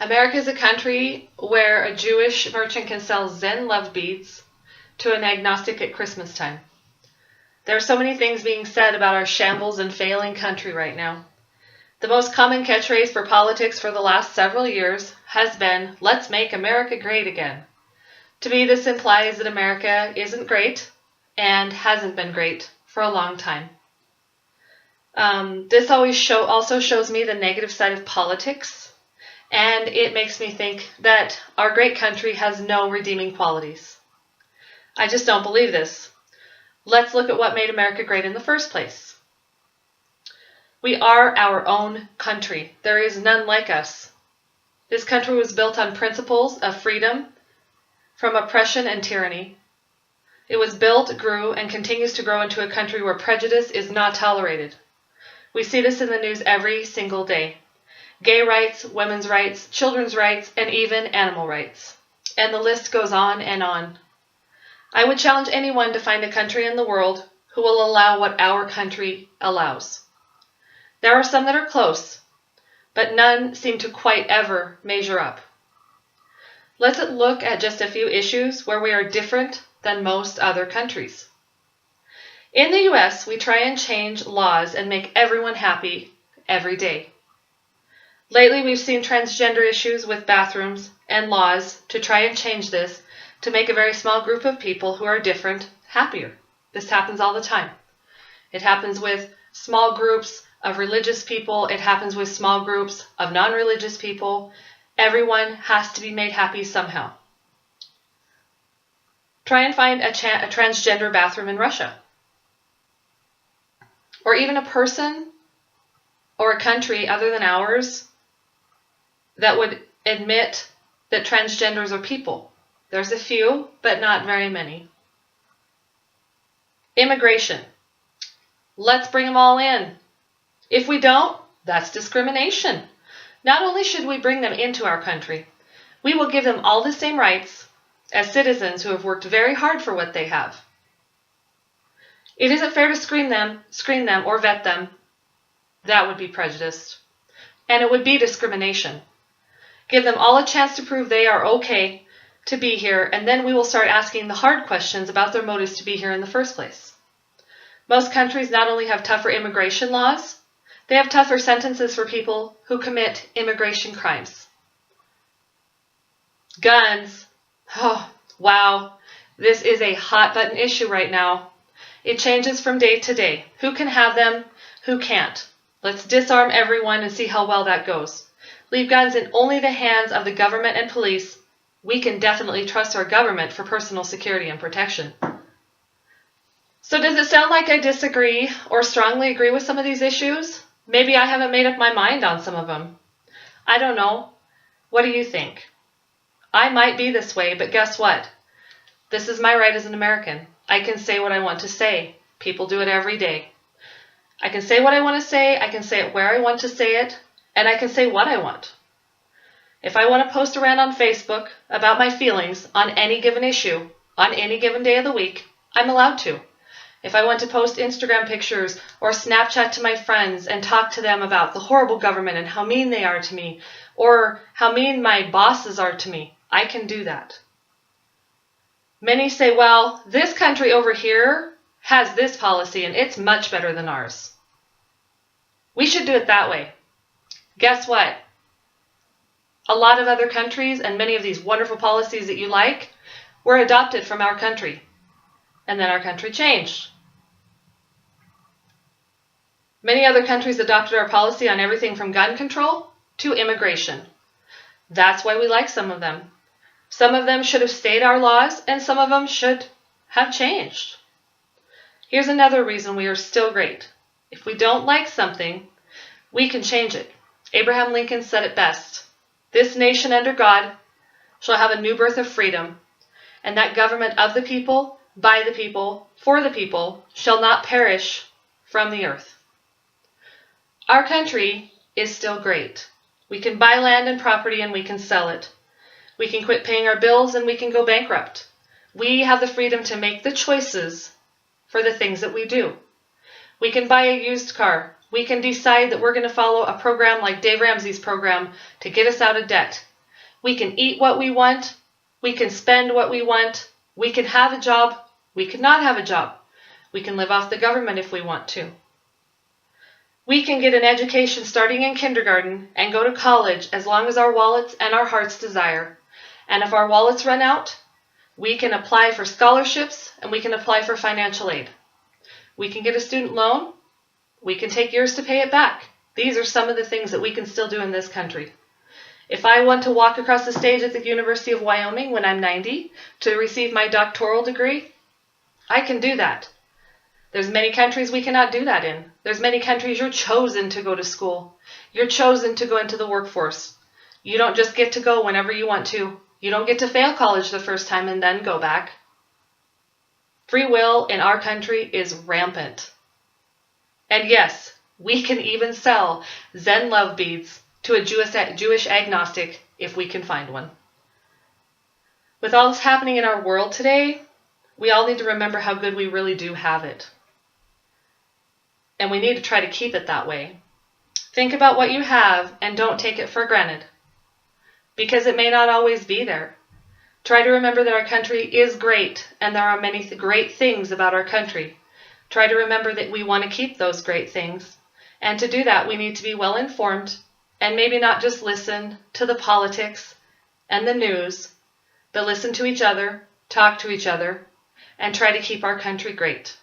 America is a country where a Jewish merchant can sell Zen love beads to an agnostic at Christmas time. There are so many things being said about our shambles and failing country right now. The most common catchphrase for politics for the last several years has been, "Let's make America great again." To me, this implies that America isn't great and hasn't been great for a long time. This also shows me the negative side of politics, and it makes me think that our great country has no redeeming qualities. I just don't believe this. Let's look at what made America great in the first place. We are our own country. There is none like us. This country was built on principles of freedom from oppression and tyranny. It was built, grew, and continues to grow into a country where prejudice is not tolerated. We see this in the news every single day. Gay rights, women's rights, children's rights, and even animal rights. And the list goes on and on. I would challenge anyone to find a country in the world who will allow what our country allows. There are some that are close, but none seem to quite ever measure up. Let's look at just a few issues where we are different than most other countries. In the US, we try and change laws and make everyone happy every day. Lately, we've seen transgender issues with bathrooms and laws to try and change this to make a very small group of people who are different happier. This happens all the time. It happens with small groups of religious people. It happens with small groups of non-religious people. Everyone has to be made happy somehow. Try and find a transgender bathroom in Russia. Or even a person or a country other than ours that would admit that transgenders are people. There's a few, but not very many. Immigration. Let's bring them all in. If we don't, that's discrimination. Not only should we bring them into our country, we will give them all the same rights as citizens who have worked very hard for what they have. It isn't fair to screen them, or vet them. That would be prejudice. And it would be discrimination. Give them all a chance to prove they are okay to be here, and then we will start asking the hard questions about their motives to be here in the first place. Most countries not only have tougher immigration laws, they have tougher sentences for people who commit immigration crimes. Guns. Oh, wow. This is a hot button issue right now. It changes from day to day. Who can have them? Who can't? Let's disarm everyone and see how well that goes. Leave guns in only the hands of the government and police. We can definitely trust our government for personal security and protection. So does it sound like I disagree or strongly agree with some of these issues? Maybe I haven't made up my mind on some of them. I don't know. What do you think? I might be this way, but guess what? This is my right as an American. I can say what I want to say. People do it every day. I can say what I want to say, I can say it where I want to say it, and I can say what I want. If I want to post around on Facebook about my feelings on any given issue, on any given day of the week, I'm allowed to. If I want to post Instagram pictures or Snapchat to my friends and talk to them about the horrible government and how mean they are to me, or how mean my bosses are to me, I can do that. Many say, well, this country over here has this policy and it's much better than ours. We should do it that way. Guess what? A lot of other countries and many of these wonderful policies that you like were adopted from our country. And then our country changed. Many other countries adopted our policy on everything from gun control to immigration. That's why we like some of them. Some of them should have stayed our laws, and some of them should have changed. Here's another reason we are still great. If we don't like something, we can change it. Abraham Lincoln said it best. This nation under God shall have a new birth of freedom, and that government of the people, by the people, for the people, shall not perish from the earth. Our country is still great. We can buy land and property and we can sell it. We can quit paying our bills and we can go bankrupt. We have the freedom to make the choices for the things that we do. We can buy a used car. We can decide that we're going to follow a program like Dave Ramsey's program to get us out of debt. We can eat what we want. We can spend what we want. We can have a job. We can not have a job. We can live off the government if we want to. We can get an education starting in kindergarten and go to college as long as our wallets and our hearts desire. And if our wallets run out, we can apply for scholarships and we can apply for financial aid. We can get a student loan. We can take years to pay it back. These are some of the things that we can still do in this country. If I want to walk across the stage at the University of Wyoming when I'm 90 to receive my doctoral degree, I can do that. There's many countries we cannot do that in. There's many countries you're chosen to go to school. You're chosen to go into the workforce. You don't just get to go whenever you want to. You don't get to fail college the first time and then go back. Free will in our country is rampant. And yes, we can even sell Zen love beads to a Jewish agnostic if we can find one. With all that's happening in our world today, we all need to remember how good we really do have it. And we need to try to keep it that way. Think about what you have and don't take it for granted, because it may not always be there. Try to remember that our country is great and there are many great things about our country. Try to remember that we want to keep those great things. And to do that, we need to be well informed and maybe not just listen to the politics and the news, but listen to each other, talk to each other, and try to keep our country great.